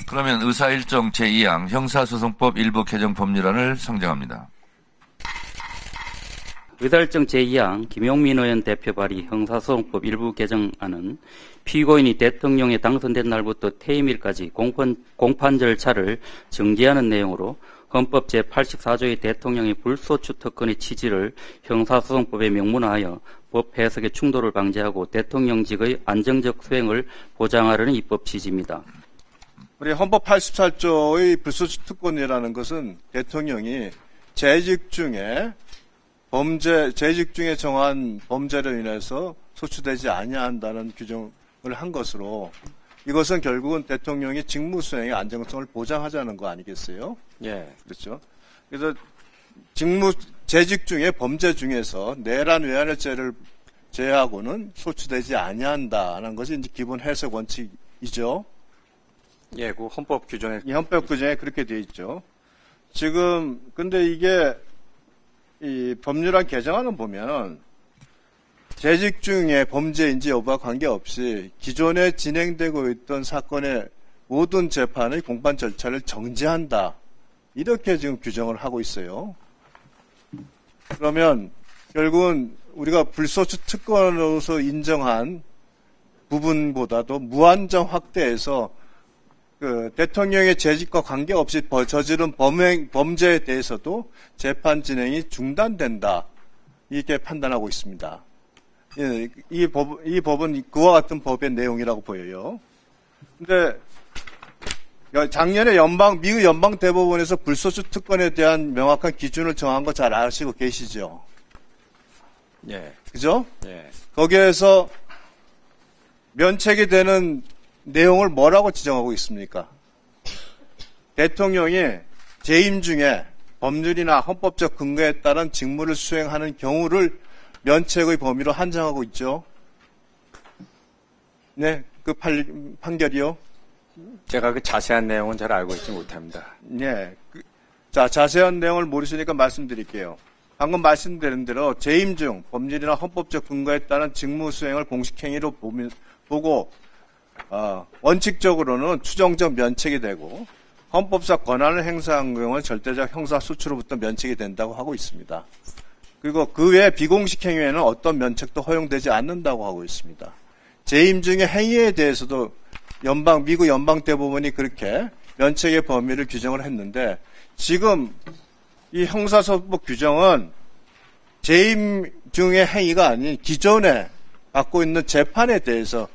그러면 의사일정 제2항 형사소송법 일부 개정 법률안을 상정합니다. 의사일정 제2항 김용민 의원 대표 발의 형사소송법 일부 개정안은 피고인이 대통령에 당선된 날부터 퇴임일까지 공판 절차를 정지하는 내용으로 헌법 제84조의 대통령의 불소추 특권의 취지를 형사소송법에 명문화하여 법 해석의 충돌을 방지하고 대통령직의 안정적 수행을 보장하려는 입법 취지입니다. 우리 헌법 84조의 불소추 특권이라는 것은 대통령이 재직 중에 정한 범죄로 인해서 소추되지 아니한다는 규정을 한 것으로 이것은 결국은 대통령이 직무 수행의 안정성을 보장하자는 거 아니겠어요? 예. 그렇죠. 그래서 재직 중에 범죄 중에서 내란 외환죄를 제외하고는 소추되지 아니한다는 것이 이제 기본 해석 원칙이죠. 예, 그 헌법 규정에. 이 헌법 규정에 그렇게 되어 있죠. 지금, 근데 이게, 이 법률안 개정안을 보면, 재직 중에 범죄인지 여부와 관계없이 기존에 진행되고 있던 사건의 모든 재판의 공판 절차를 정지한다. 이렇게 지금 규정을 하고 있어요. 그러면 결국은 우리가 불소추 특권으로서 인정한 부분보다도 무한정 확대해서 그 대통령의 재직과 관계없이 저지른 범죄에 대해서도 재판 진행이 중단된다. 이렇게 판단하고 있습니다. 이 법은 그와 같은 법의 내용이라고 보여요. 근데 작년에 미국 연방대법원에서 불소추 특권에 대한 명확한 기준을 정한 거 잘 아시고 계시죠? 예. 그죠? 예. 거기에서 면책이 되는 내용을 뭐라고 지정하고 있습니까? 대통령이 재임 중에 법률이나 헌법적 근거에 따른 직무를 수행하는 경우를 면책의 범위로 한정하고 있죠. 네, 그 판결이요. 제가 그 자세한 내용은 잘 알고 있지 못합니다. 네. 자, 자세한 내용을 모르시니까 말씀드릴게요. 방금 말씀드린 대로 재임 중 법률이나 헌법적 근거에 따른 직무 수행을 공식행위로 보고 원칙적으로는 추정적 면책이 되고 헌법상 권한을 행사한 경우는 절대적 형사 수추로부터 면책이 된다고 하고 있습니다. 그리고 그 외 비공식 행위에는 어떤 면책도 허용되지 않는다고 하고 있습니다. 재임 중의 행위에 대해서도 미국 연방대법원이 그렇게 면책의 범위를 규정을 했는데 지금 이 형사소송법 규정은 재임 중의 행위가 아닌 기존에 받고 있는 재판에 대해서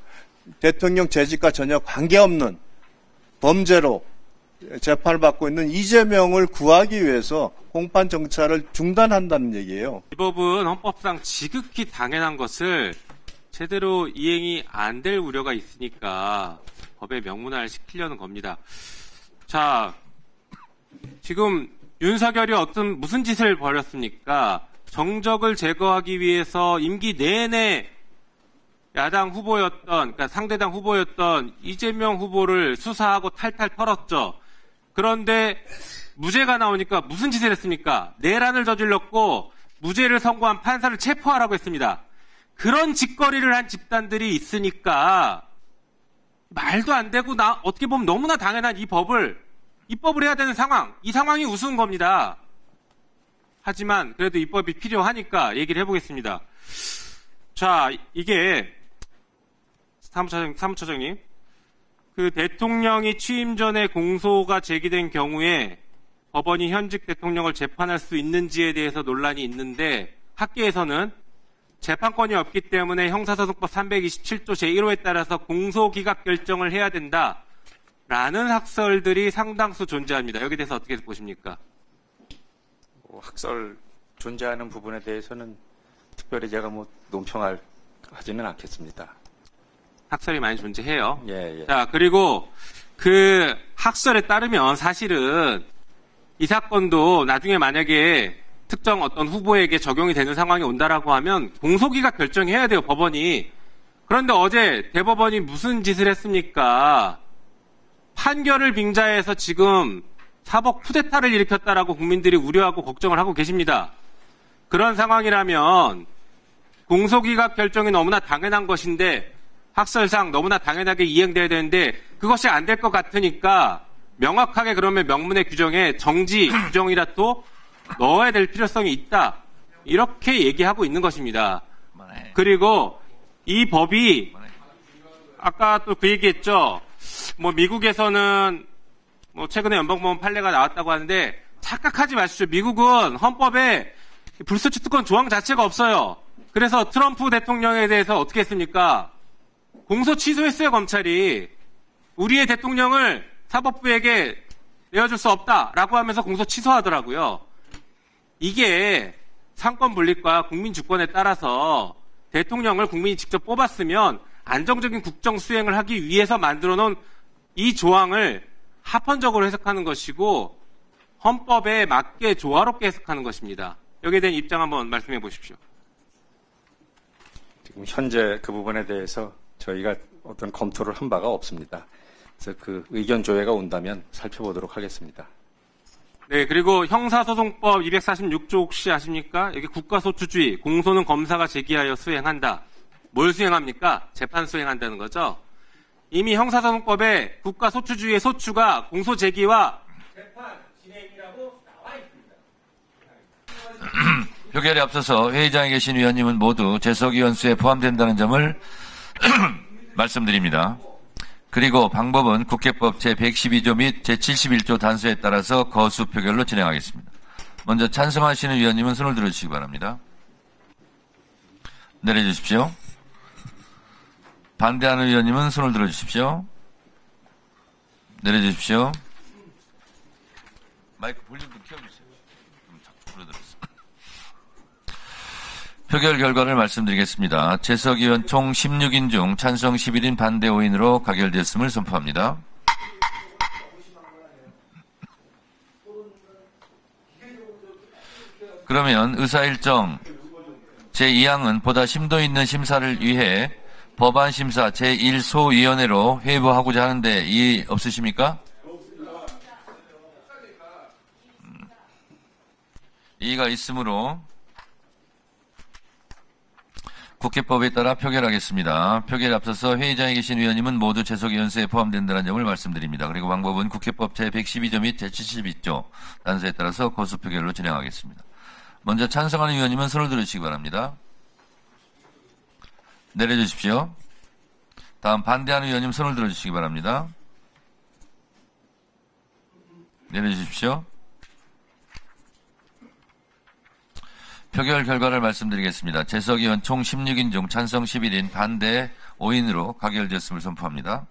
대통령 재직과 전혀 관계없는 범죄로 재판을 받고 있는 이재명을 구하기 위해서 공판 정찰을 중단한다는 얘기예요. 이 법은 헌법상 지극히 당연한 것을 제대로 이행이 안 될 우려가 있으니까 법에 명문화를 시키려는 겁니다. 자, 지금 윤석열이 무슨 짓을 벌였습니까? 정적을 제거하기 위해서 임기 내내 야당 후보였던, 그러니까 상대당 후보였던 이재명 후보를 수사하고 탈탈 털었죠. 그런데 무죄가 나오니까 무슨 짓을 했습니까? 내란을 저질렀고 무죄를 선고한 판사를 체포하라고 했습니다. 그런 짓거리를 한 집단들이 있으니까 말도 안 되고 어떻게 보면 너무나 당연한 입법을 해야 되는 상황, 이 상황이 우스운 겁니다. 하지만 그래도 입법이 필요하니까 얘기를 해보겠습니다. 자, 이게 사무처장님, 그 대통령이 취임 전에 공소가 제기된 경우에 법원이 현직 대통령을 재판할 수 있는지에 대해서 논란이 있는데 학계에서는 재판권이 없기 때문에 형사소송법 327조 제1호에 따라서 공소기각 결정을 해야 된다라는 학설들이 상당수 존재합니다. 여기에 대해서 어떻게 보십니까? 학설 존재하는 부분에 대해서는 특별히 제가 논평하지는 않겠습니다. 학설이 많이 존재해요. 예. 자, 그리고 그 학설에 따르면 사실은 이 사건도 나중에 만약에 특정 어떤 후보에게 적용이 되는 상황이 온다라고 하면 공소기각 결정해야 돼요, 법원이. 그런데 어제 대법원이 무슨 짓을 했습니까? 판결을 빙자해서 지금 사법 쿠데타를 일으켰다라고 국민들이 우려하고 걱정을 하고 계십니다. 그런 상황이라면 공소기각 결정이 너무나 당연한 것인데 학설상 너무나 당연하게 이행돼야 되는데 그것이 안 될 것 같으니까 명확하게 그러면 명문의 규정에 정지 규정이라도 넣어야 될 필요성이 있다. 이렇게 얘기하고 있는 것입니다. 그리고 이 법이 아까 또 그 얘기했죠. 뭐 미국에서는 뭐 최근에 연방법원 판례가 나왔다고 하는데 착각하지 마십시오. 미국은 헌법에 불소추 특권 조항 자체가 없어요. 그래서 트럼프 대통령에 대해서 어떻게 했습니까? 공소 취소했어요, 검찰이. 우리의 대통령을 사법부에게 내어줄 수 없다라고 하면서 공소 취소하더라고요. 이게 상권 분립과 국민 주권에 따라서 대통령을 국민이 직접 뽑았으면 안정적인 국정 수행을 하기 위해서 만들어 놓은 이 조항을 합헌적으로 해석하는 것이고 헌법에 맞게 조화롭게 해석하는 것입니다. 여기에 대한 입장 한번 말씀해 보십시오. 지금 현재 그 부분에 대해서 저희가 어떤 검토를 한 바가 없습니다. 그래서 그 의견 조회가 온다면 살펴보도록 하겠습니다. 네, 그리고 형사소송법 246조 혹시 아십니까? 여기 국가소추주의, 공소는 검사가 제기하여 수행한다. 뭘 수행합니까? 재판 수행한다는 거죠. 이미 형사소송법에 국가소추주의의 소추가 공소 제기와 재판 진행이라고 나와 있습니다. 표결에 앞서서 회의장에 계신 위원님은 모두 재석위원수에 포함된다는 점을 말씀드립니다. 그리고 방법은 국회법 제112조 및 제71조 단서에 따라서 거수 표결로 진행하겠습니다. 먼저 찬성하시는 위원님은 손을 들어주시기 바랍니다. 내려주십시오. 반대하는 위원님은 손을 들어주십시오. 내려주십시오. 마이크 볼륨 좀 키워주세요. 자꾸 줄어들었어. 표결 결과를 말씀드리겠습니다. 재석위원 총 16인 중 찬성 11인 반대 5인으로 가결되었음을 선포합니다. 그러면 의사일정 제2항은 보다 심도 있는 심사를 위해 법안심사 제1소위원회로 회부하고자 하는데 이의 없으십니까? 이의가 있으므로 국회법에 따라 표결하겠습니다. 표결에 앞서서 회의장에 계신 위원님은 모두 재석위원수에 포함된다는 점을 말씀드립니다. 그리고 방법은 국회법 제112조 및 제71조 단서에 따라서 거수 표결로 진행하겠습니다. 먼저 찬성하는 위원님은 손을 들어주시기 바랍니다. 내려주십시오. 다음 반대하는 위원님 손을 들어주시기 바랍니다. 내려주십시오. 표결 결과를 말씀드리겠습니다. 재석위원 총 16인 중 찬성 11인 반대 5인으로 가결되었음을 선포합니다.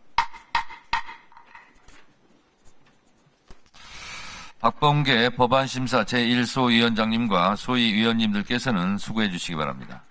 박범계 법안심사 제1소위원장님과 소위 위원님들께서는 수고해 주시기 바랍니다.